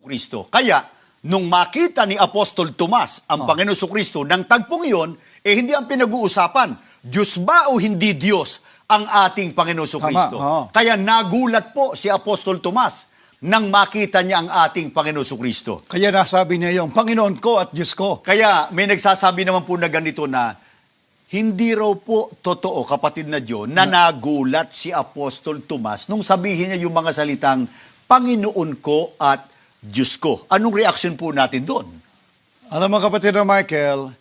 Kristo. Kaya, nung makita ni Apostol Tomas ang Panginoon Kristo, ng tagpong iyon, hindi ang pinag-uusapan, Diyos ba o hindi Diyos ang ating Panginoon Kristo? Kaya nagulat po si Apostol Tomas nang makita niya ang ating Panginoon Kristo. Kaya nasabi niya yung Panginoon ko at Diyos ko. Kaya may nagsasabi naman po na ganito na, hindi raw po totoo, kapatid na Diyo, na nagulat si Apostol Tomas nung sabihin niya yung mga salitang, Panginoon ko at Diyos ko. Anong reaction po natin doon? Alam mo kapatid na Michael,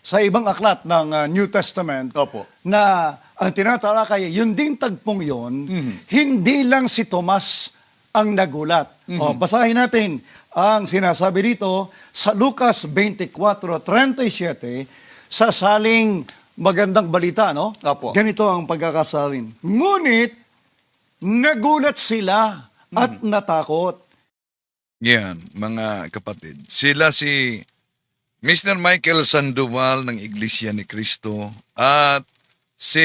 sa ibang aklat ng New Testament, Opo. na ang tinatalakay, yun din tagpong yun, hindi lang si Tomas ang nagulat. O, basahin natin ang sinasabi dito sa Lucas 24:37, sa saling magandang balita, no? Opo. Ganito ang pagkakasalin. Ngunit, nagulat sila at natakot. Yan, mga kapatid. Sila si Mr. Michael Sandoval ng Iglesia ni Cristo at si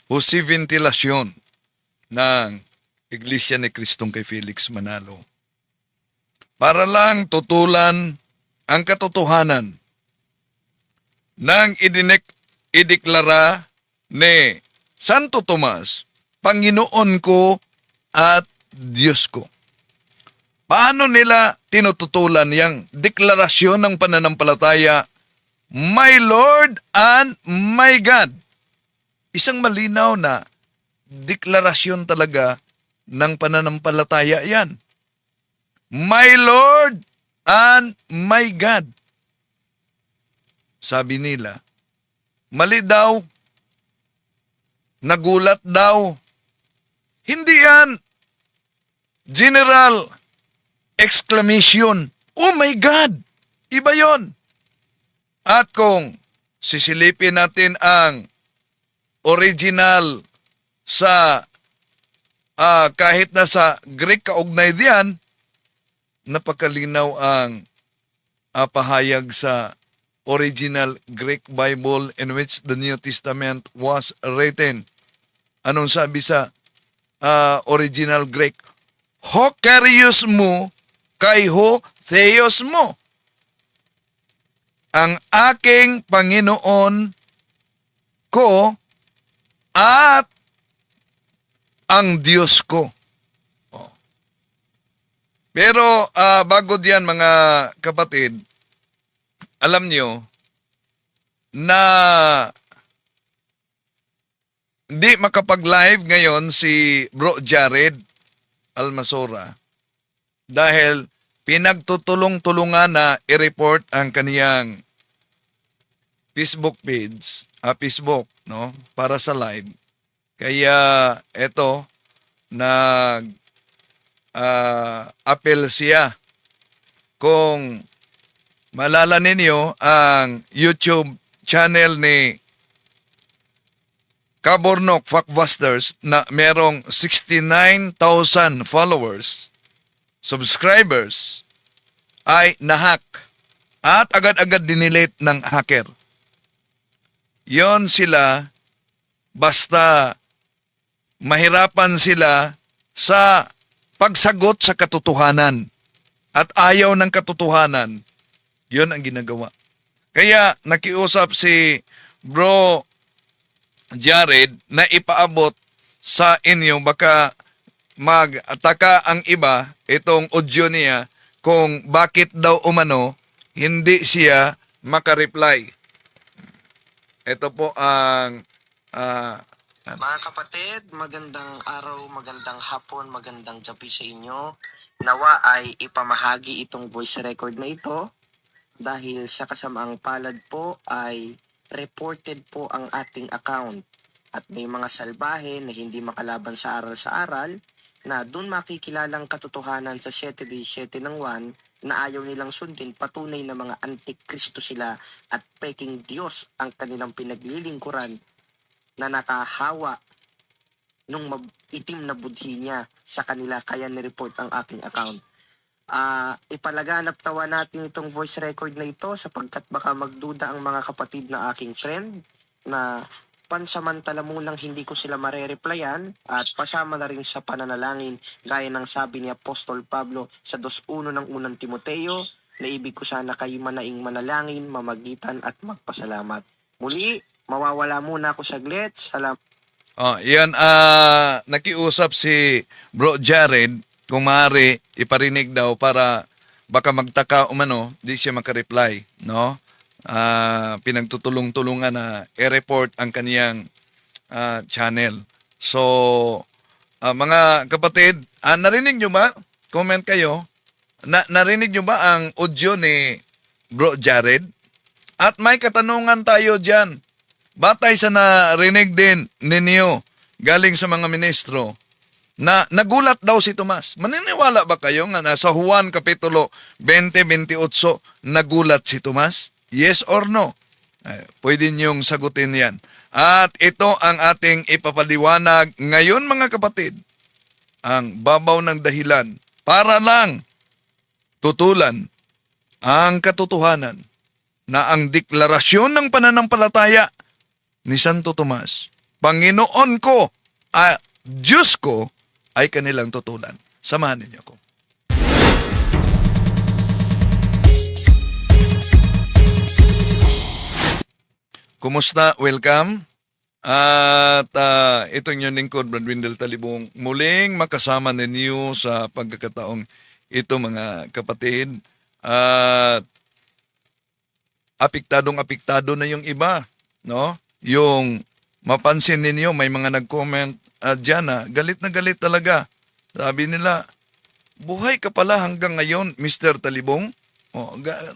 Jose Ventilacion ng Iglesia ni Cristong kay Felix Manalo. Para lang tutulan ang katotohanan ng ideklara ni Santo Tomas, Panginoon ko at Diyos ko. Paano nila tinututulan yung deklarasyon ng pananampalataya, My Lord and my God? Isang malinaw na deklarasyon talaga ng pananampalataya yan. My Lord and my God. Sabi nila, mali daw, nagulat daw. Hindi yan general exclamation, oh my God! Iba yon. At kung sisilipin natin ang original sa kahit na sa Greek kaugnay diyan, napakalinaw ang pahayag sa original Greek Bible in which the New Testament was written. Anong sabi sa original Greek? Ho kyrios mo, kay ho theos mo. Ang aking Panginoon ko at ang Diyos ko. Pero bago diyan mga kapatid, alam nyo na di makapag-live ngayon si Bro Jared Almasora dahil pinagtutulong-tulungan na i-report ang kaniyang Facebook page, Facebook, no, para sa live. Kaya eto apel siya. Kung malala ninyo ang YouTube channel ni Kabornok Factbusters na merong 69,000 followers, subscribers, ay nahack at agad-agad dinelete ng hacker. Yon sila basta mahirapan sila sa pagsagot sa katotohanan at ayaw ng katotohanan. Yon ang ginagawa. Kaya nakiusap si Bro Jared na ipaabot sa inyo, baka magtaka ang iba itong audio niya kung bakit daw umano hindi siya makareply. Ito po ang mga kapatid, magandang araw, magandang hapon, magandang gabi sa inyo. Nawa ay ipamahagi itong voice record na ito dahil sa kasamaang palad po ay reported po ang ating account at may mga salbahe na hindi makalaban sa aral na dun makikilalang katotohanan sa 7:7 ng 1 na ayaw nilang sundin, patunay na mga antikristo sila at peking Diyos ang kanilang pinaglilingkuran na nakahawa nung itim na budhi niya sa kanila, kaya nireport ang aking account. Ipalaganap tawa natin itong voice record na ito sapagkat baka magduda ang mga kapatid na aking friend na pansamantala munang hindi ko sila marereplyan at pasama na rin sa pananalangin gaya ng sabi ni Apostol Pablo sa 2:1 ng unang Timoteo na ibig ko sana kayo manaing manalangin, mamagitan at magpasalamat. Muli, mawawala muna ako saglit. Salamat. Yan, nakiusap si Bro Jared, kung maaari, iparinig daw para baka magtaka umano, di siya makareply, no? Pinagtutulong-tulungan na i-report ang kaniyang channel. So, mga kapatid, narinig nyo ba? Comment kayo. Narinig nyo ba ang audio ni Bro Jared? At may katanungan tayo dyan. Batay sa narinig din ninyo galing sa mga ministro na nagulat daw si Tomas. Maniniwala ba kayo nga nasa Juan Kapitulo 20-28 nagulat si Tomas? Yes or no? Pwede niyong sagutin yan. At ito ang ating ipapaliwanag ngayon mga kapatid. Ang babaw ng dahilan para lang tutulan ang katotohanan na ang deklarasyon ng pananampalataya ni Santo Tomas, Panginoon ko, Diyos ko, ay kanilang tutulan. Samahan ninyo ako. Kumusta? Welcome. At itong yung lingkod, Brad Windel Talibong, muling makasama ninyo sa pagkakataong ito mga kapatid. At apektado na yung iba, no? Yung mapansin ninyo, may mga nag-comment dyan na galit talaga. Sabi nila, buhay ka pala hanggang ngayon, Mr. Talibong.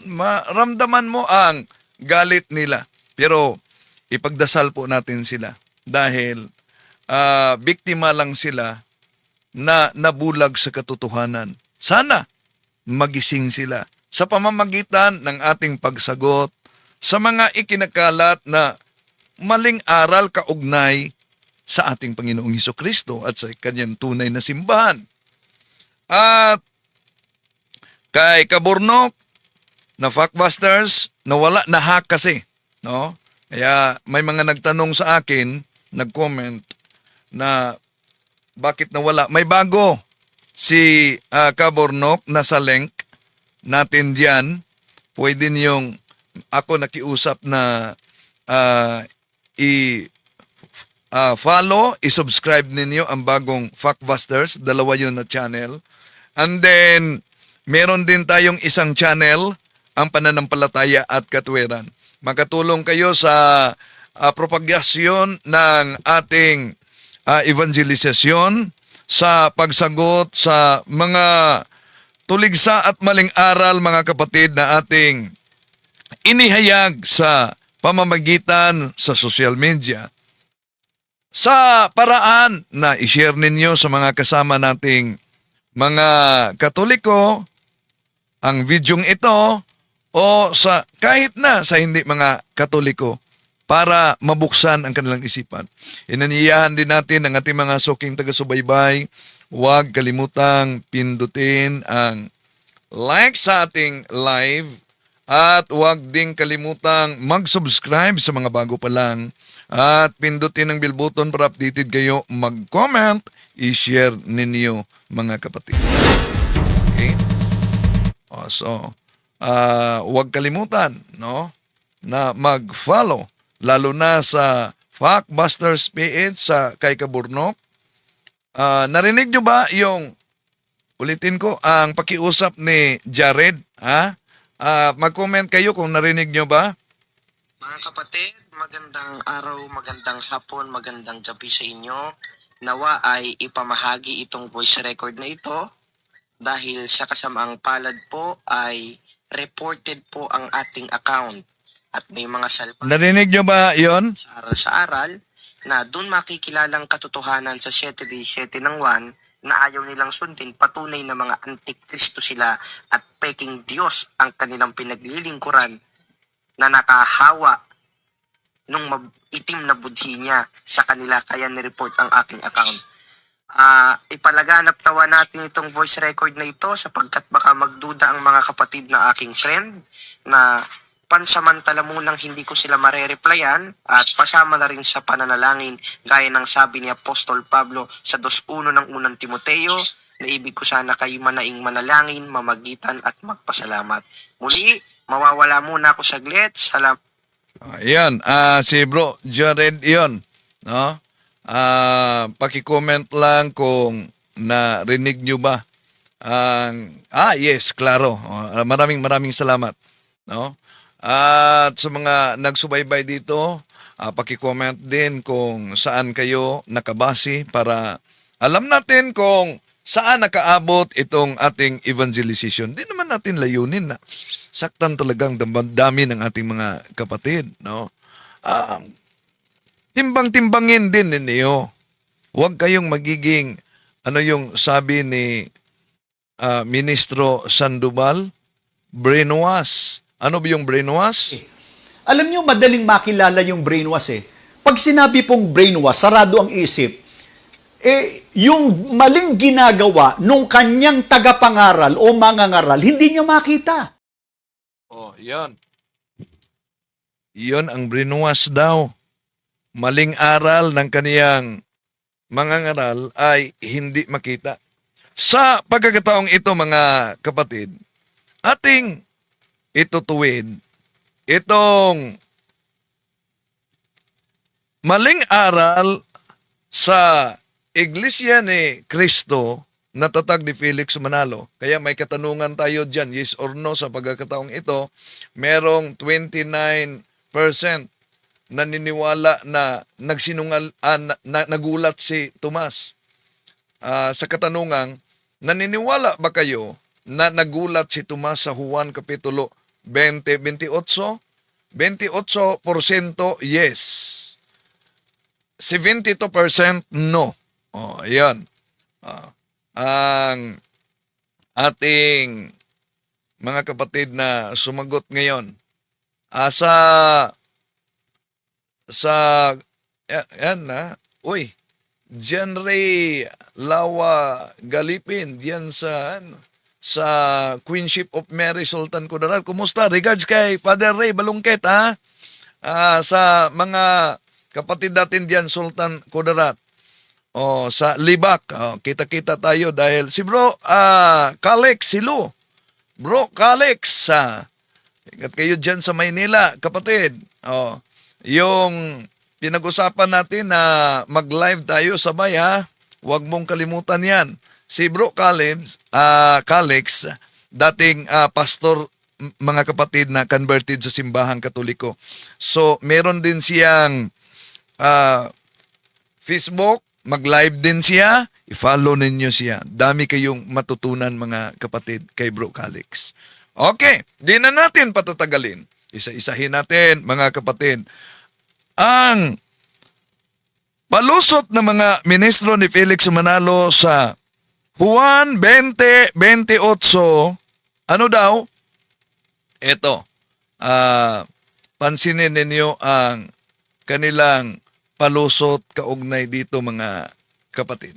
Maramdaman mo ang galit nila. Pero ipagdasal po natin sila dahil biktima lang sila na nabulag sa katotohanan. Sana magising sila sa pamamagitan ng ating pagsagot sa mga ikinakalat na maling aral kaugnay sa ating Panginoong Hesukristo at sa kanyang tunay na simbahan. At kay Kaburnok na Factbusters, nawala na hack kasi, no? Kaya may mga nagtanong sa akin, nag-comment na bakit nawala. May bago si Kaburnok na sa link natin diyan. Pwede niyong ako nakiusap na follow, i-subscribe ninyo ang bagong Factbusters, dalawa yun na channel. And then, meron din tayong isang channel, ang Pananampalataya at Katwiran. Makatulong kayo sa propagasyon ng ating evangelisasyon, sa pagsagot sa mga tuligsa at maling aral, mga kapatid, na ating inihayag sa pamamagitan sa social media. Sa paraan na i-share ninyo sa mga kasama nating mga Katoliko ang videong ito o sa kahit na sa hindi mga Katoliko para mabuksan ang kanilang isipan. Inaniyahan din natin ang ating mga suking taga-subaybay. Huwag kalimutang pindutin ang like sa ating live at huwag ding kalimutang mag-subscribe sa mga bago pa lang at pindutin ang bell button para updated kayo, mag-comment, i-share ninyo mga kapatid. Okay? So, huwag kalimutan, no, na mag-follow lalo na sa Factbusters PH sa kay Kaburnok. Narinig nyo ba yung, ulitin ko, ang pakiusap ni Jared? Mag-comment kayo kung narinig nyo ba? Mga kapatid, magandang araw, magandang hapon, magandang gabi sa inyo. Nawa ay ipamahagi itong voice record na ito dahil sa kasamaang palad po ay reported po ang ating account at may mga salpa Narinig nyo ba yon? sa aral na doon makikilalang katotohanan sa 7:17 ng 1 na ayaw nilang sundin, patunay na mga antikristo sila at peking Diyos ang kanilang pinaglilingkuran na nakahawa nung itim na budhi niya sa kanila, kaya nireport ang aking account. Ipalaganap nawa natin itong voice record na ito sapagkat baka magduda ang mga kapatid na aking friend na pansamantala munang hindi ko sila marereplyan at pasama na rin sa pananalangin gaya ng sabi ni Apostol Pablo sa 2:1 ng unang Timoteo na ibig ko sana kayo manaing manalangin, mamagitan at magpasalamat. Muli, mawawala muna ako saglit. Salamat. Ayan, si Bro Jared yon, no? Paki-comment lang kung narinig nyo ba ang yes, klaro. Maraming salamat, no? At sa mga nagsubaybay dito, paki-comment din kung saan kayo nakabase para alam natin kung saan nakaabot itong ating evangelization. Di naman natin layunin na saktan talagang dami ng ating mga kapatid, no? Timbang-timbangin din ninyo. Huwag kayong magiging, ano yung sabi ni Ministro Sandoval? Brainwash. Ano ba yung brainwash? Alam niyo, madaling makilala yung brainwash eh. Pag sinabi pong brainwash, sarado ang isip, yung maling ginagawa nung kanyang tagapangaral o mangangaral, hindi niya makita. Oh, yan. Yon ang brainwash daw. Maling aral ng kaniyang mangangaral ay hindi makita. Sa pagkakataong ito, mga kapatid, ating itutuwid itong maling aral sa Iglesia ni Cristo na tatag ni Felix Manalo. Kaya may katanungan tayo dyan, yes or no, sa pagkakataong ito. Merong 29% naniniwala na nagulat si Tomas. Sa katanungang, naniniwala ba kayo na nagulat si Tomas sa Juan Kapitulo 20:28? 28% yes. 72% no. Oh, ayan. Ang ating mga kapatid na sumagot ngayon yan na. Uy, Jenry Lawa Galipin diyan sa Queenship of Mary Sultan Kudarat. Kumusta? Regards kay Father Ray Balungket, ha? Sa mga kapatid natin diyan Sultan Kudarat. Sa Libak, kita-kita tayo dahil si Bro Kalex Silo. Bro Kalex, ingat kayo dyan sa Maynila, kapatid. Yung pinag-usapan natin na mag-live tayo sabay, ha? Huwag mong kalimutan yan. Si Bro Kalex, dating pastor, mga kapatid na converted sa simbahang Katoliko. So, meron din siyang Facebook, mag-live din siya, i-follow ninyo siya. Dami kayong matutunan, mga kapatid, kay Bro Calix. Okay, di na natin patatagalin. Isa-isahin natin, mga kapatid. Ang palusot ng mga ministro ni Felix Manalo sa Juan 20:28, ano daw? Ito, pansinin ninyo ang kanilang palusot kaugnay dito, mga kapatid.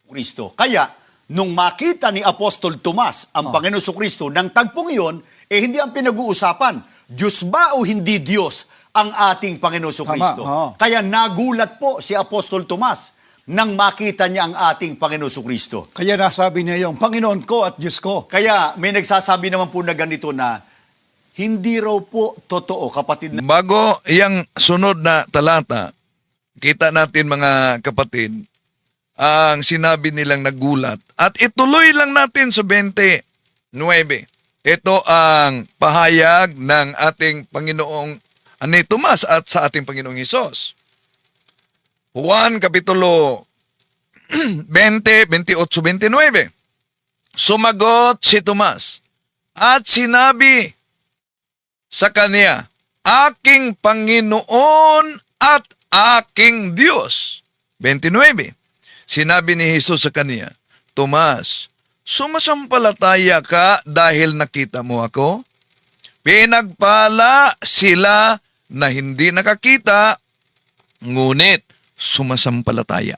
Kristo. Kaya, nung makita ni Apostol Tomas ang Panginoon Kristo ng tagpong iyon, hindi ang pinag-uusapan, Diyos ba o hindi Diyos ang ating Panginoon Kristo? Kaya nagulat po si Apostol Tomas nang makita niya ang ating Panginoon Kristo. Kaya nasabi niya yung Panginoon ko at Diyos ko. Kaya may nagsasabi naman po na ganito na, hindi raw po totoo, kapatid na Bago yung sunod na talata, kita natin, mga kapatid, ang sinabi nilang nagulat. At ituloy lang natin sa 29. Ito ang pahayag ng ating Panginoong ni Tomas at sa ating Panginoong Hesus. Juan Kapitulo 20:28-29. Sumagot si Tomas at sinabi sa kanya, aking Panginoon at aking Diyos. 29. Sinabi ni Jesus sa kanya, Tomas, sumasampalataya ka dahil nakita mo ako? Pinagpala sila na hindi nakakita, ngunit sumasampalataya.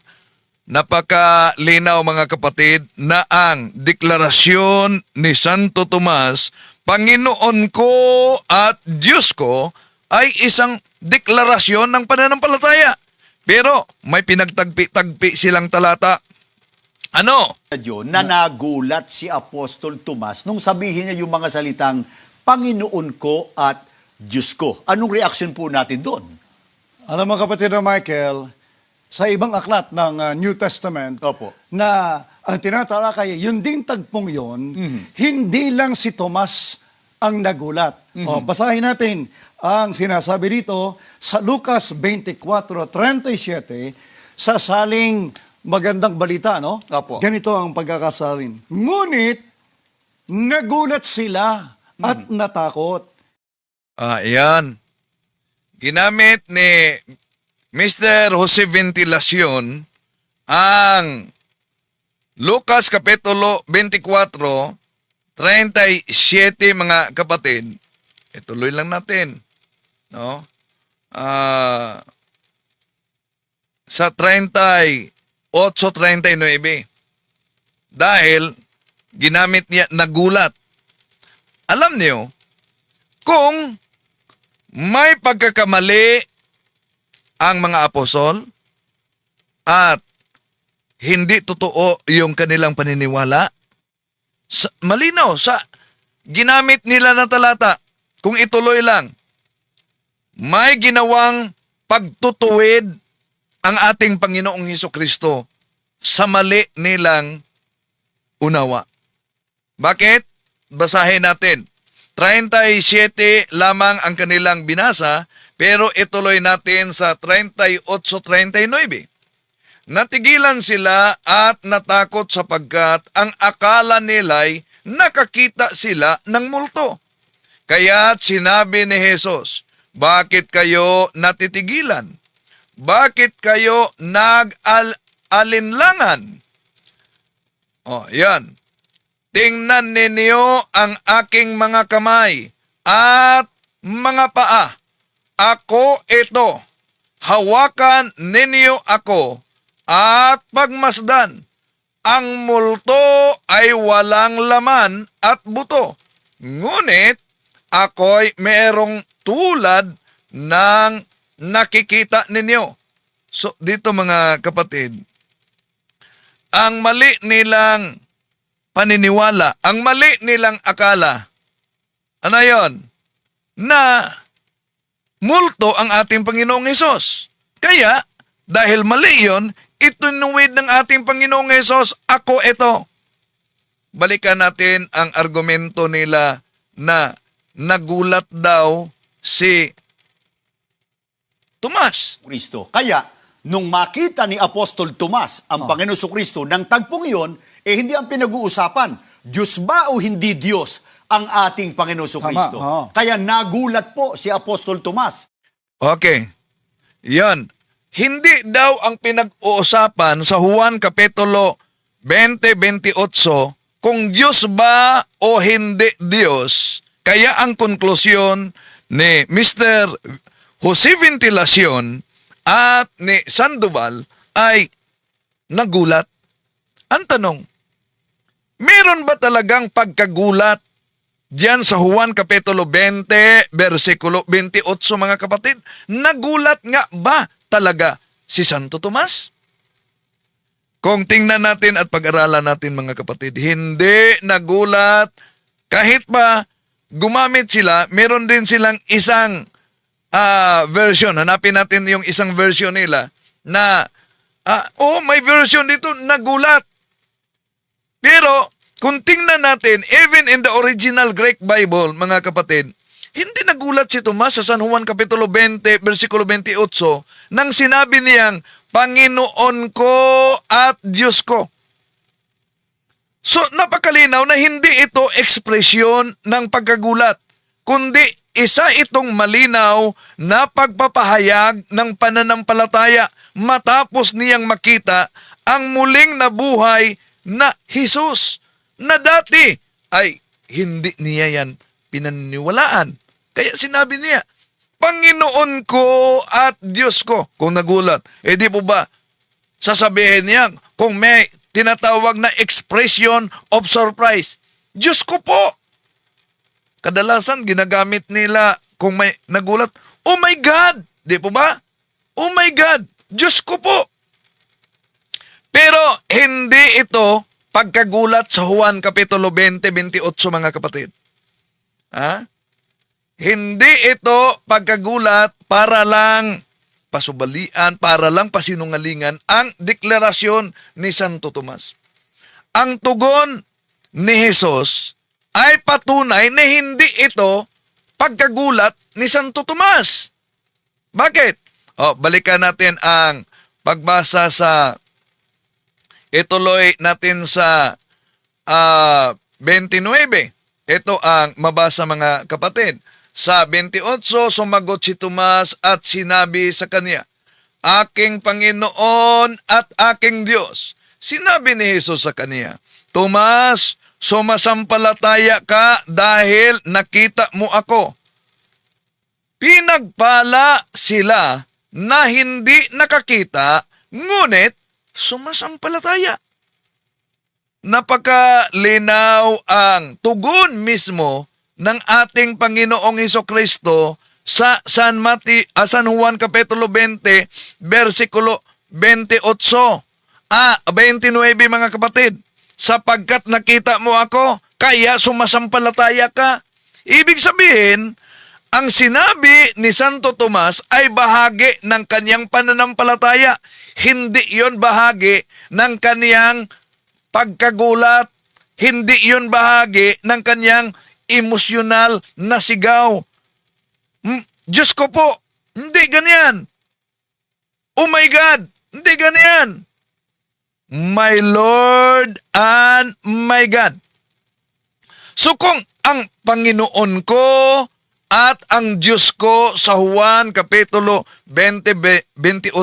Napakalinaw mga kapatid na ang deklarasyon ni Santo Tomas, Panginoon ko at Diyos ko, ay isang deklarasyon ng pananampalataya. Pero may pinagtagpi-tagpi silang talata. Ano? Na nagulat si Apostol Tomas nung sabihin niya yung mga salitang Panginoon ko at Diyos ko. Anong reaction po natin doon? Alam mo kapatid na Michael, sa ibang aklat ng New Testament, Opo. na ang tinatalakay, yun ding tagpong yun, hindi lang si Tomas ang nagulat. Basahin natin ang sinasabi dito sa Lucas 24:37, sa saling magandang balita, no? Opo. Ganito ang pagkakasalin. Ngunit, nagulat sila at natakot. Ayan. Ginamit ni Mr. Jose Ventilacion ang Lucas Kapitulo 24, 37 mga kapatid. Ituloy lang natin. No? Sa 38, 39. Dahil ginamit niya nagulat. Alam niyo, kung may pagkakamali ang mga apostol at hindi totoo yung kanilang paniniwala, malinaw sa ginamit nila na talata. Kung ituloy lang, may ginawang pagtutuwid ang ating Panginoong Hesukristo sa mali nilang unawa. Bakit? Basahin natin. 37 lamang ang kanilang binasa, pero ituloy natin sa 38-39. Natigilan sila at natakot sapagkat ang akala nila'y nakakita sila ng multo. Kaya't sinabi ni Jesus, bakit kayo natitigilan? Bakit kayo nag-alinlangan? Yan. Tingnan ninyo ang aking mga kamay at mga paa. Ako ito. Hawakan ninyo ako at pagmasdan. Ang multo ay walang laman at buto. Ngunit ako'y merong tulad ng nakikita ninyo. So dito mga kapatid, ang mali nilang paniniwala, ang mali nilang akala, ano yon? Na multo ang ating Panginoong Hesus. Kaya, dahil mali yon, itinuwid ng ating Panginoong Hesus, ako ito. Balikan natin ang argumento nila na nagulat daw si Tomas. Kristo. Kaya, nung makita ni Apostol Tomas ang Panginoon Kristo ng tagpong iyon, hindi ang pinag-uusapan, Diyos ba o hindi Diyos ang ating Panginoon Kristo? Kaya nagulat po si Apostol Tomas. Okay. Yan. Hindi daw ang pinag-uusapan sa Juan Kapitulo 20-28 kung Diyos ba o hindi Diyos. Kaya ang konklusyon ni Mr. Jose Ventilacion at ni Sandoval ay nagulat. Ang tanong, meron ba talagang pagkagulat diyan sa Juan Kapitulo 20, versikulo 28 mga kapatid? Nagulat nga ba talaga si Santo Tomas? Kung tingnan natin at pag-aralan natin mga kapatid, hindi nagulat. Kahit pa gumamit sila, meron din silang isang version. Hanapin natin yung isang version nila na, may version dito, nagulat. Pero, kung tingnan natin, even in the original Greek Bible, mga kapatid, hindi nagulat si Tomas sa San Juan Kapitulo 20, versikulo 28, nang sinabi niyang, Panginoon ko at Diyos ko. So, napakalinaw na hindi ito ekspresyon ng pagkagulat, kundi isa itong malinaw na pagpapahayag ng pananampalataya matapos niyang makita ang muling nabuhay na Jesus na dati ay hindi niya yan pinaniniwalaan. Kaya sinabi niya, Panginoon ko at Diyos ko. Kung nagulat, di po ba, sasabihin niya kung may tinatawag na expression of surprise. Diyos ko po! Kadalasan ginagamit nila kung may nagulat, oh my God! Di po ba? Oh my God! Diyos ko po! Pero hindi ito pagkagulat sa Juan Kapitulo 20, 28 mga kapatid. Ha? Hindi ito pagkagulat para lang pasubalian, para lang pasinungalingan ang deklarasyon ni Santo Tomas. Ang tugon ni Jesus ay patunay na hindi ito pagkagulat ni Santo Tomas. Bakit? Balikan natin ang pagbasa sa ituloy natin sa 29. Ito ang mabasa mga kapatid. Sa 28, sumagot si Tomas at sinabi sa kanya, Aking Panginoon at aking Diyos. Sinabi ni Jesus sa kanya, Tomas, sumasampalataya ka dahil nakita mo ako. Pinagpala sila na hindi nakakita, ngunit sumasampalataya. Napakalinaw ang tugon mismo ng ating Panginoong Hesukristo sa San Juan Kapitulo 20, versikulo 28. 29 mga kapatid. Sapagkat nakita mo ako, kaya sumasampalataya ka. Ibig sabihin, ang sinabi ni Santo Tomas ay bahagi ng kanyang pananampalataya. Hindi yon bahagi ng kanyang pagkagulat. Hindi yon bahagi ng kanyang emosyonal na sigaw. Diyos ko po, hindi ganyan. Oh my God, hindi ganyan. My Lord and my God. So kung ang Panginoon ko at ang Diyos ko sa Juan Kapitulo 20, 28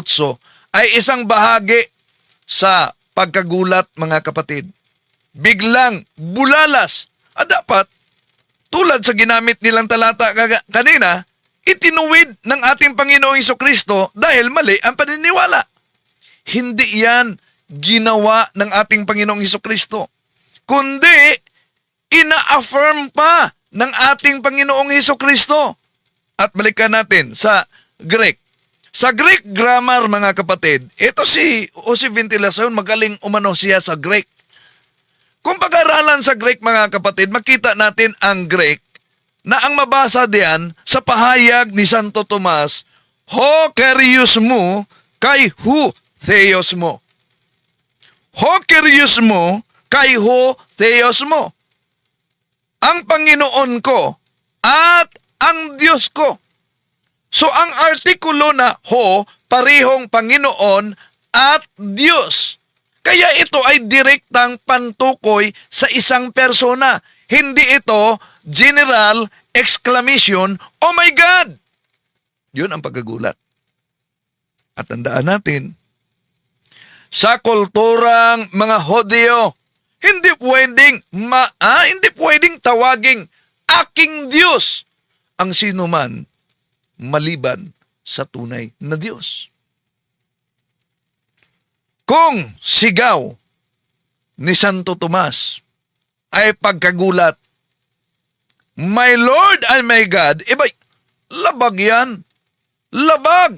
ay isang bahagi sa pagkagulat mga kapatid, biglang bulalas. At dapat, tulad sa ginamit nilang talata kanina, itinuwid ng ating Panginoong Hesukristo dahil mali ang paniniwala. Hindi yan ginawa ng ating Panginoong Hesukristo, kundi ina-affirm pa ng ating Panginoong Hesukristo. At balikan natin sa Greek. Sa Greek grammar mga kapatid, ito si Jose Ventilacion, magaling umano siya sa Greek. Kung pag-aralan sa Greek mga kapatid, makita natin ang Greek na ang mabasa diyan sa pahayag ni Santo Tomas, Ho kyrios mo kay hu theos mo. Ho kyrios mo kay hu theos mo. Ang Panginoon ko at ang Diyos ko. So ang artikulo na ho, parihong Panginoon at Diyos. Kaya ito ay direktang pantukoy sa isang persona. Hindi ito general exclamation, oh my God! Yun ang pagkagulat. At tandaan natin, sa kulturang mga Hodyo, hindi pwedeng tawaging aking Diyos ang sinuman maliban sa tunay na Diyos. Kung sigaw ni Santo Tomas ay pagkagulat, My Lord and my God, labag yan. Labag.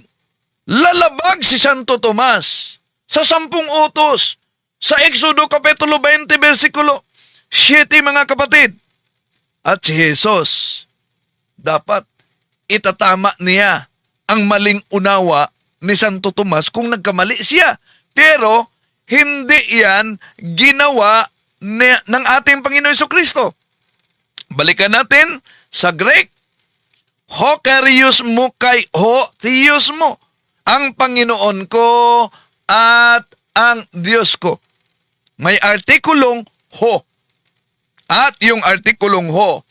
Lalabag si Santo Tomas sa 10 utos. Sa Exodo Kapitulo 20, versikulo 7, mga kapatid. At si Jesus, dapat itatama niya ang maling unawa ni Santo Tomas kung nagkamali siya. Pero, hindi yan ginawa ng ating Panginoon Jesucristo. Balikan natin sa Greek. Ho kyrios mo kay ho theos mo. Ang Panginoon ko at ang Diyos ko. May artikulong ho. At yung artikulong ho,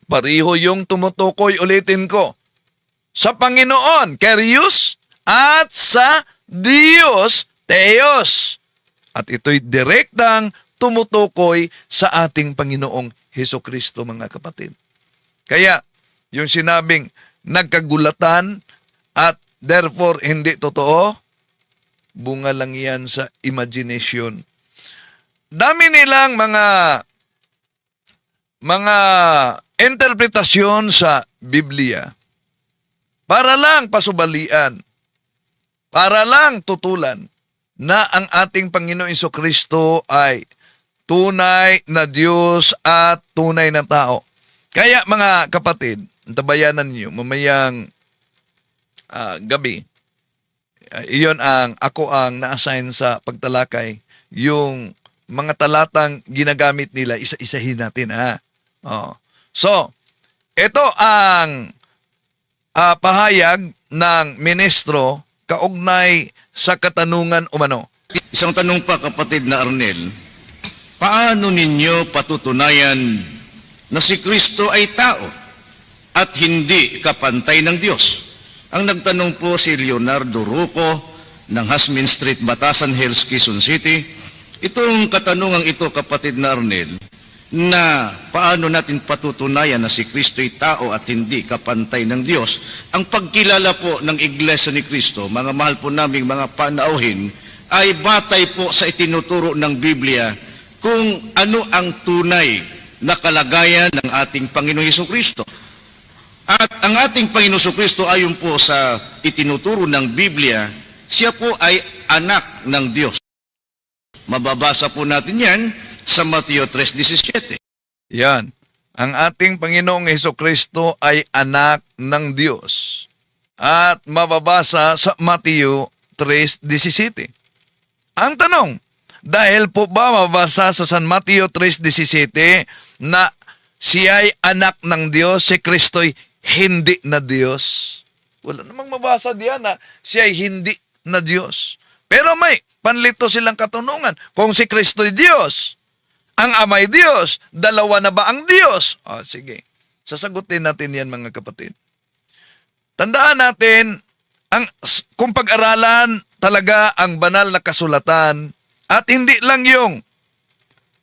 pariho yung tumutukoy, ulitin ko. Sa Panginoon, kyrios, at sa Diyos, theos. At ito'y direktang tumutukoy sa ating Panginoong Hesukristo, mga kapatid. Kaya, yung sinabing nagkagulatan at therefore hindi totoo, bunga lang yan sa imagination. Dami nilang mga interpretasyon sa Biblia para lang pasubalian, para lang tutulan na ang ating Panginoong Jesucristo ay tunay na Diyos at tunay na tao. Kaya mga kapatid, tabayanan niyo mamayang gabi, iyon ako ang na-assign sa pagtalakay, yung mga talatang ginagamit nila, isa-isahin natin Oh. So, ito ang pahayag ng ministro kaugnay sa katanungan umano. Isang tanong pa, kapatid na Arnel, paano ninyo patutunayan na si Kristo ay tao at hindi kapantay ng Diyos? Ang nagtanong po si Leonardo Ruco ng Hasmin Street, Batasan Hills, Quezon City. Itong katanungang ito, kapatid na Arnel, na paano natin patutunayan na si Kristo ay tao at hindi kapantay ng Diyos. Ang pagkilala po ng Iglesia ni Kristo, mga mahal po naming mga panauhin, ay batay po sa itinuturo ng Biblia kung ano ang tunay na kalagayan ng ating Panginoong Hesukristo. At ang ating Panginoong Hesukristo, ayon po sa itinuturo ng Biblia, siya po ay anak ng Diyos. Mababasa po natin yan sa Mateo 3:17. Yan. Ang ating Panginoong Hesukristo ay anak ng Diyos. At mababasa sa Mateo 3:17. Ang tanong, dahil po ba mababasa sa San Mateo 3:17 na siya ay anak ng Diyos, si Kristo'y hindi na Diyos? Wala namang mabasa diyan na siya ay hindi na Diyos. Pero may panlito silang katanungan. Kung si Kristo'y Diyos, ang Ama'y Diyos, dalawa na ba ang Diyos? Sige. Sasagutin natin yan, mga kapatid. Tandaan natin, kung pag-aralan talaga ang banal na kasulatan at hindi lang yung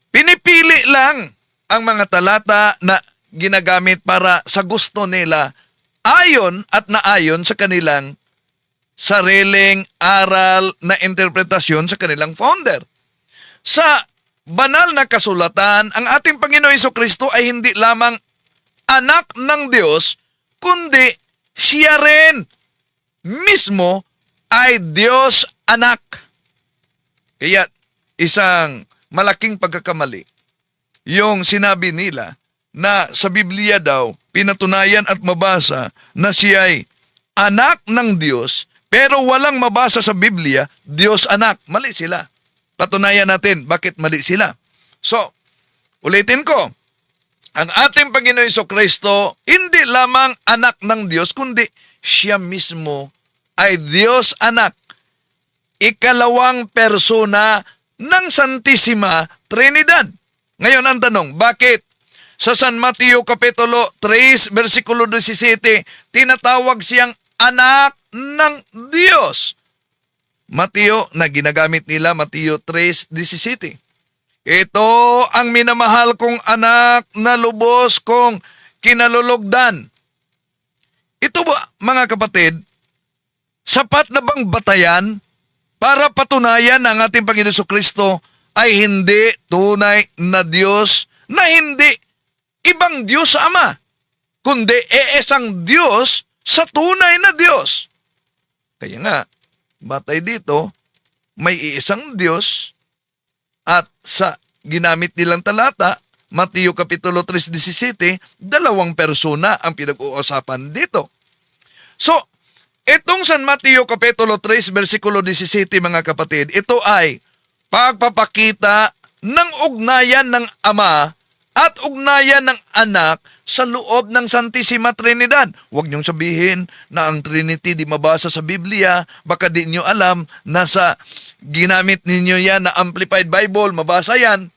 pinipili lang ang mga talata na ginagamit para sa gusto nila ayon at naayon sa kanilang sariling aral na interpretasyon sa kanilang founder. Sa banal na kasulatan, ang ating Panginoon Hesukristo ay hindi lamang anak ng Diyos, kundi siya rin mismo ay Diyos anak. Kaya isang malaking pagkakamali yung sinabi nila na sa Biblia daw pinatunayan at mabasa na siya ay anak ng Diyos, pero walang mabasa sa Biblia Diyos anak. Mali sila. Patunayan natin bakit mali sila. So, ulitin ko, ang ating Panginoon Hesukristo hindi lamang anak ng Diyos, kundi siya mismo ay Diyos anak. Ikalawang persona ng Santissima Trinidad. Ngayon ang tanong, bakit sa San Mateo Kapitulo 3, versikulo 17, tinatawag siyang anak ng Diyos? Mateo na ginagamit nila, Mateo 3:17. Ito ang minamahal kong anak na lubos kong kinalulugdan. Ito ba, mga kapatid, sapat na bang batayan para patunayan na ang ating Panginoon Jesucristo ay hindi tunay na Diyos, na hindi ibang Diyos sa Ama, kundi isang Diyos sa tunay na Diyos? Kaya nga, batay dito, may iisang Diyos at sa ginamit nilang talata, Mateo Kapitulo 3:17, dalawang persona ang pinag-uusapan dito. So, itong San Mateo Kapitulo 3, versikulo 17, mga kapatid, ito ay pagpapakita ng ugnayan ng Ama at ugnayan ng Anak sa loob ng Santissima Trinidad. Huwag niyong sabihin na ang Trinity di mabasa sa Biblia, baka di niyo alam na sa ginamit ninyo yan na Amplified Bible, mabasa yan.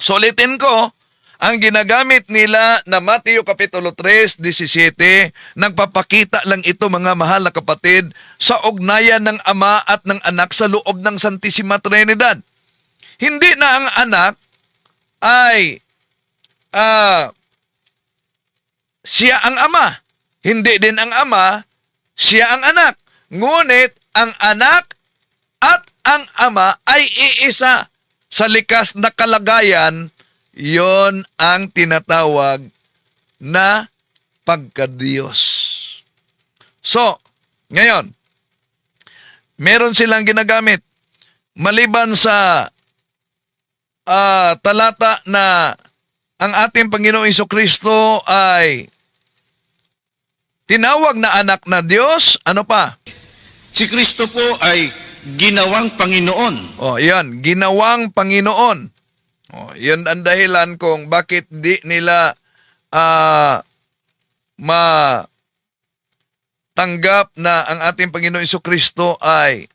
Sulitin ko, ang ginagamit nila na Mateo Kapitulo 3:17, nagpapakita lang ito, mga mahal na kapatid, sa ugnayan ng Ama at ng Anak sa loob ng Santissima Trinidad. Hindi na ang Anak ay siya ang Ama. Hindi din ang Ama, siya ang Anak. Ngunit ang anak at ang ama ay iisa sa likas na kalagayan, yon ang tinatawag na pagka-Diyos. So, ngayon, meron silang ginagamit maliban sa talata na ang ating Panginoong Jesucristo ay tinawag na anak na Diyos. Ano pa? Si Kristo po ay ginawang Panginoon. Oh, yan, ginawang Panginoon. Oh, yun ang dahilan kung bakit di nila matanggap na ang ating Panginoong Jesucristo ay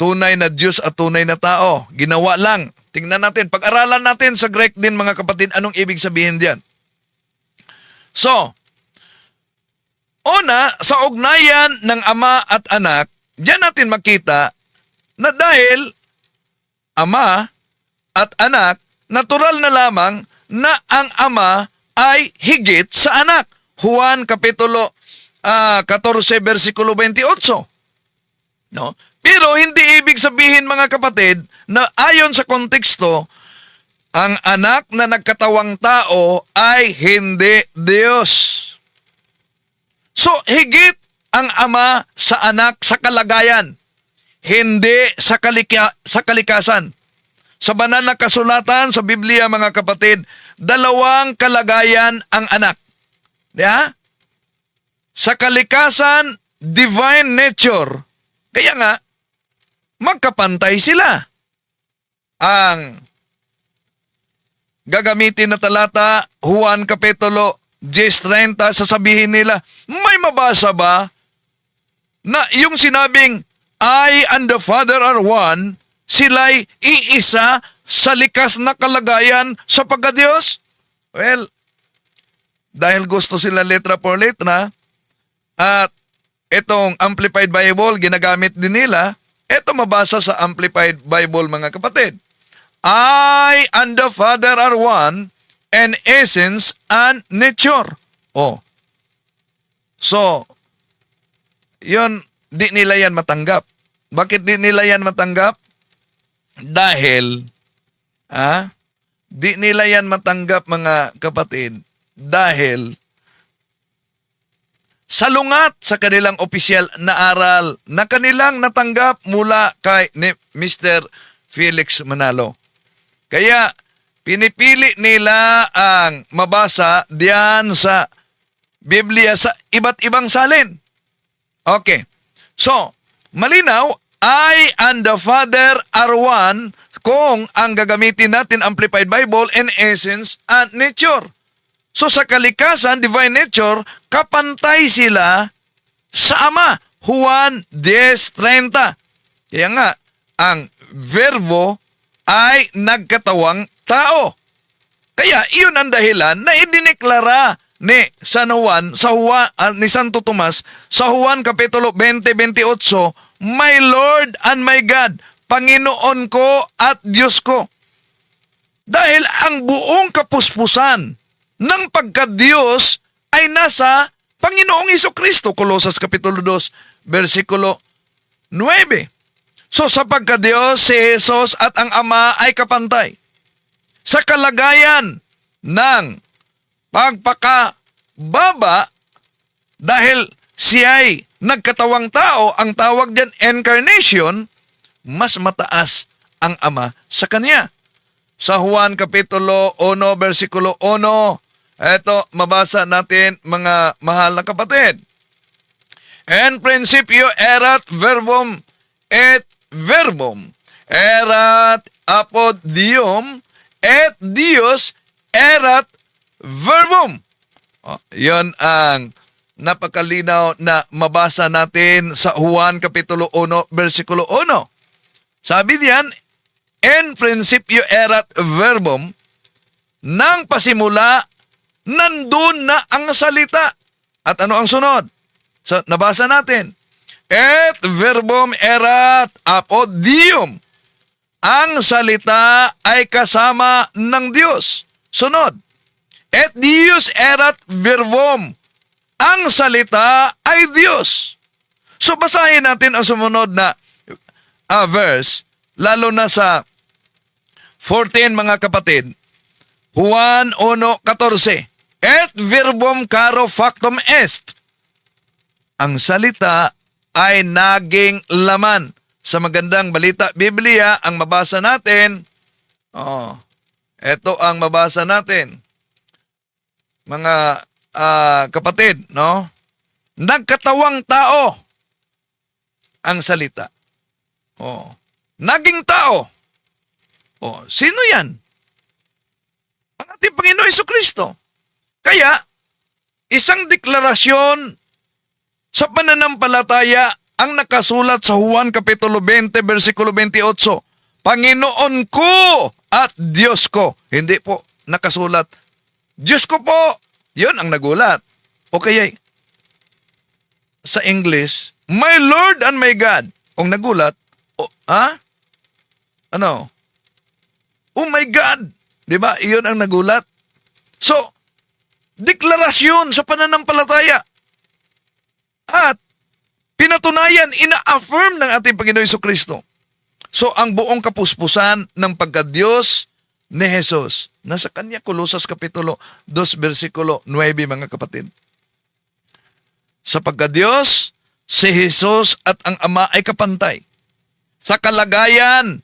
tunay na Diyos at tunay na tao. Ginawa lang. Tingnan natin, pag-aralan natin sa Greek din mga kapatid, anong ibig sabihin diyan. So, una, sa ugnayan ng ama at anak, diyan natin makita na dahil ama at anak, natural na lamang na ang ama ay higit sa anak. Juan Kapitulo 14, versikulo 28. No? Pero hindi ibig sabihin mga kapatid na ayon sa konteksto, ang anak na nagkatawang tao ay hindi Diyos. So, higit ang ama sa anak sa kalagayan, hindi sa kalikasan. Sa banal na kasulatan sa Biblia mga kapatid, dalawang kalagayan ang anak. Yeah? Sa kalikasan, divine nature. Kaya nga, magkapantay sila. Ang gagamitin na talata, Juan Kapitulo 10:30, sasabihin nila, may mabasa ba na yung sinabing, I and the Father are one, sila'y iisa sa likas na kalagayan sa pagka-Diyos? Well, dahil gusto sila letra por letra, at itong Amplified Bible, ginagamit din nila, ito mabasa sa Amplified Bible mga kapatid. I and the Father are one, and essence and nature. Oh. So, yun, di nila yan matanggap. Bakit di nila yan matanggap? Dahil, di nila yan matanggap mga kapatid, dahil salungat sa kanilang opisyal na aral na kanilang natanggap mula kay Mr. Felix Manalo. Kaya, pinipili nila ang mabasa diyan sa Biblia sa iba't ibang salin. Okay. So, malinaw, I and the Father are one kung ang gagamitin natin Amplified Bible in essence and nature. So sa kalikasan, divine nature, kapantay sila sa Ama. Juan 10:30. Kaya nga, ang verbo ay nagkatawang tao. Kaya iyon ang dahilan na idineklara ni ni Santo Tomas sa Juan Kapitulo 20:28, My Lord and my God, Panginoon ko at Diyos ko. Dahil ang buong kapuspusan ng pagka-Diyos ay nasa Panginoong Jesucristo. Colosas Kapitulo 2, versikulo 9. So sa pagka-Diyos, si Jesus at ang Ama ay kapantay. Sa kalagayan ng pagpakababa, dahil siya'y nagkatawang tao, ang tawag diyan incarnation, mas mataas ang Ama sa Kanya. Sa Juan Kapitulo 1, versikulo 1, eto, mabasa natin mga mahal na kapatid. En principio erat verbum et verbum erat apod Diom et Dios erat verbum. Yon ang napakalinaw na mabasa natin sa Juan Kapitulo 1, versikulo 1. Sabi diyan, en principio erat verbum, nang pasimula, nandun na ang salita. At ano ang sunod? So, nabasa natin. Et verbum erat apod Diom. Ang salita ay kasama ng Diyos. Sunod. Et Dios erat verbum. Ang salita ay Diyos. So basahin natin ang sumunod na verse, lalo na sa 14 mga kapatid. Juan 1:14. Et verbum caro factum est. Ang salita ay naging laman. Sa magandang balita Biblia, ang mabasa natin, ito ang mabasa natin. Mga kapatid, no? Nagkatawang tao ang salita. Naging tao. Sino yan? Ang ating Panginoon Jesucristo. Kaya, isang deklarasyon sa pananampalataya ang nakasulat sa Juan Kapitulo 20, versikulo 28. Panginoon ko at Diyos ko. Hindi po nakasulat, Diyos ko po. Yun ang nagulat. O kaya, sa English, my Lord and my God. Kung nagulat, ano? Oh my God! Diba? Iyon ang nagulat. So, deklarasyon sa pananampalataya. At, pinatunayan, ina-affirm ng ating Panginoon Jesucristo. So, ang buong kapuspusan ng pagka-Diyos ni Jesus, nasa kanya, Colosas Kapitulo 2, versikulo 9, mga kapatid. Sa pagka-Diyos, si Jesus at ang Ama ay kapantay. Sa kalagayan,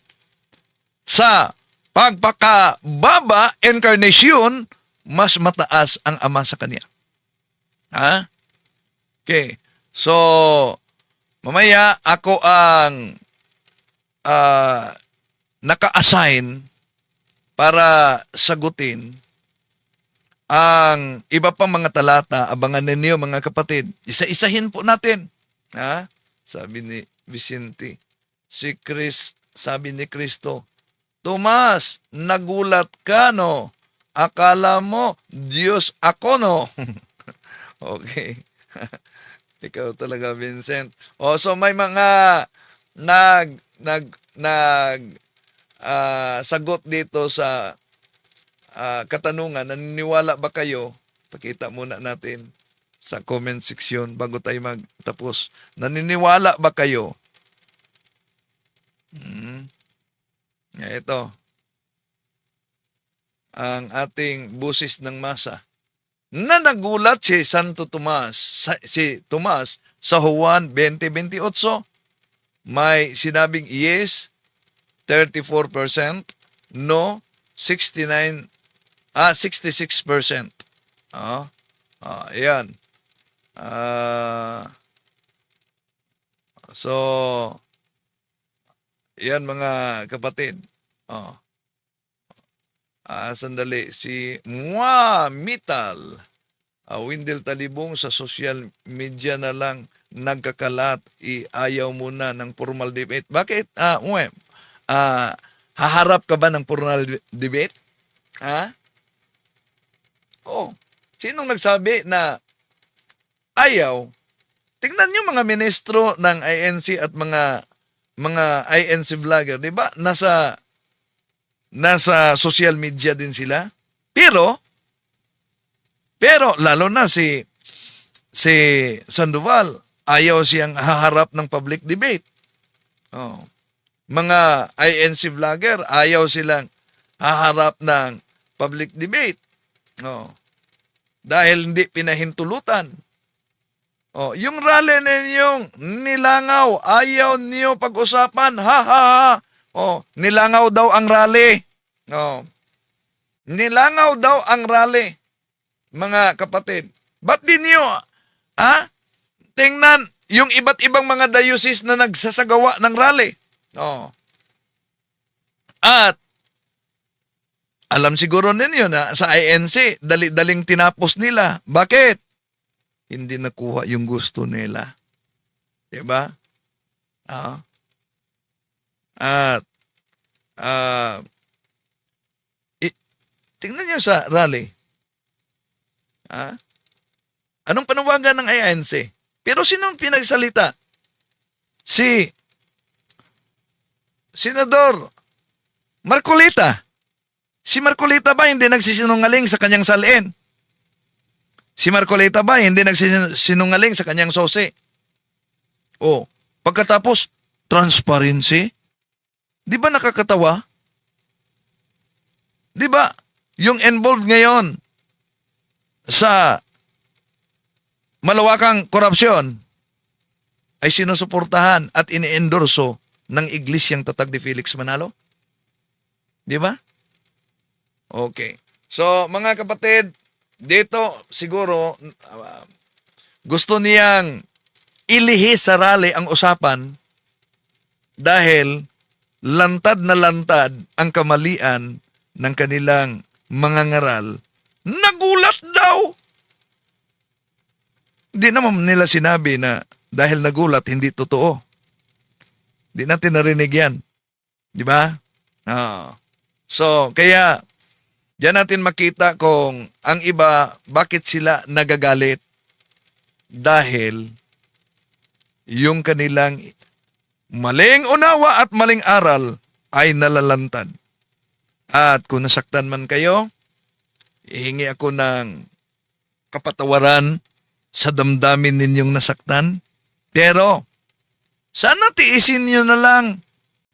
sa pagpakababa, incarnation, mas mataas ang Ama sa kanya. Okay. So, mamaya ako ang naka-assign para sagutin ang iba pang mga talata. Abangan ninyo mga kapatid. Isa-isahin po natin. Sabi ni Vicente, sabi ni Kristo, Tomas, nagulat ka, no? Akala mo, Diyos ako, no? Okay. Ikaw talaga, Vincent. So may mga sagot dito sa katanungan. Naniniwala ba kayo? Pakita muna natin sa comment section bago tayo magtapos. Naniniwala ba kayo? Ito. Ang ating busis ng masa. Na nagulat si Santo Tomas, si Tomas sa Juan 20:28, may sinabing yes, 34%, no, 66%. Ayan. So, yan mga kapatid. Sandali, si Mital, Windel Talibong sa social media na lang nagkakalat, ayaw muna ng formal debate. Bakit? Haharap ka ba ng formal debate? Sinong nagsabi na ayaw? Tingnan niyo mga ministro ng INC at mga INC vlogger, di ba? Nasa social media din sila. Pero lalo na si Sandoval, ayaw siyang haharap ng public debate. Mga INC vlogger, ayaw silang haharap ng public debate. Dahil hindi pinahintulutan. Yung rally ninyong nilangaw, ayaw niyo pag-usapan, nilangaw daw ang rally. Nilangaw daw ang rally, mga kapatid. Ba't di niyo, tingnan yung iba't ibang mga diocese na nagsasagawa ng rally. At, alam siguro ninyo na sa INC, dali-daling tinapos nila. Bakit? Hindi nakuha yung gusto nila. Diba? At, tingnan nyo sa rally. Anong panawagan ng INC? Pero sinong pinagsalita? Si Senador Marcolita. Si Marcolita ba hindi nagsisinungaling sa kanyang salin? Si Marcolita ba hindi nagsisinungaling sa kanyang sose? O, pagkatapos, transparency. Di ba nakakatawa? Di ba? Yung involved ngayon sa malawakang korupsyon ay sinusuportahan at ini-endorso ng Iglesyang Tatag ni Felix Manalo? Di ba? Okay. So, mga kapatid, dito siguro gusto niyang ilihis sa rally ang usapan dahil lantad na lantad ang kamalian ng kanilang mga ngaral. Nagulat daw! Di naman nila sinabi na dahil nagulat, hindi totoo. Di natin narinig yan. Di ba? So, kaya, diyan natin makita kung ang iba, bakit sila nagagalit. Dahil, yung kanilang maling unawa at maling aral ay nalalantad. At kung nasaktan man kayo, ihingi ako ng kapatawaran sa damdamin ninyong nasaktan. Pero, sana tiisin nyo na lang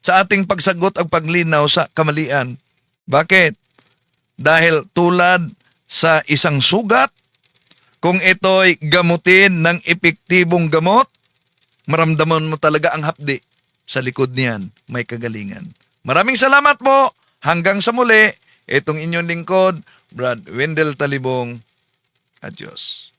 sa ating pagsagot at paglinaw sa kamalian. Bakit? Dahil tulad sa isang sugat, kung ito'y gamutin ng epektibong gamot, maramdaman mo talaga ang hapdi. Sa likod niyan, may kagalingan. Maraming salamat po. Hanggang sa muli, itong inyong lingkod, Brad Wendell Talibong. Adios.